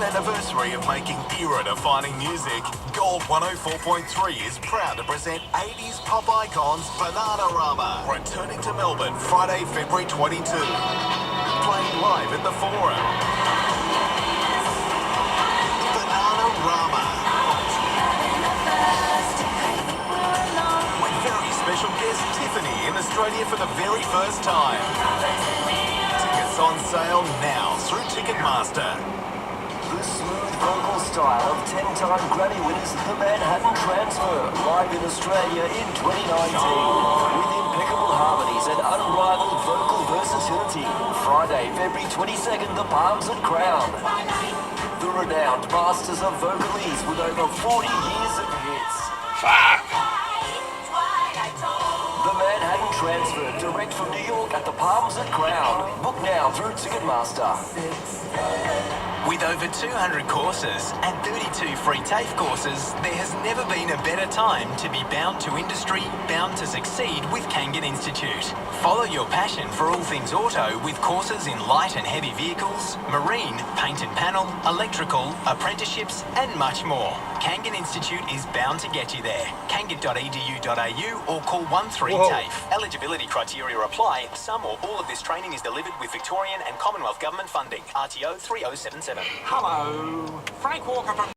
anniversary of making era-defining music, Gold 104.3 is proud to present 80s pop icons Bananarama, returning to Melbourne Friday, February 22. Playing live at the Forum. Bananarama. With very special guest Tiffany in Australia for the very first time. Tickets on sale now through Ticketmaster. The smooth vocal style of 10-time Grammy winners The Manhattan Transfer, live in Australia in 2019. With impeccable harmonies and unrivaled vocal versatility. Friday, February 22nd, the Palms at Crown. The renowned masters of vocalese with over 40 years of hits. The Manhattan Transfer, direct from New York at the Palms at Crown. Book now through Ticketmaster. With over 200 courses and 32 free TAFE courses, there has never been a better time to be bound to industry, bound to succeed with Kangan Institute. Follow your passion for all things auto with courses in light and heavy vehicles, marine, paint and panel, electrical, apprenticeships and much more. Kangan Institute is bound to get you there. kangan.edu.au or call 13TAFE. Eligibility criteria apply. Some or all of this training is delivered with Victorian and Commonwealth Government funding. RTO 3077. Hello, Frank Walker from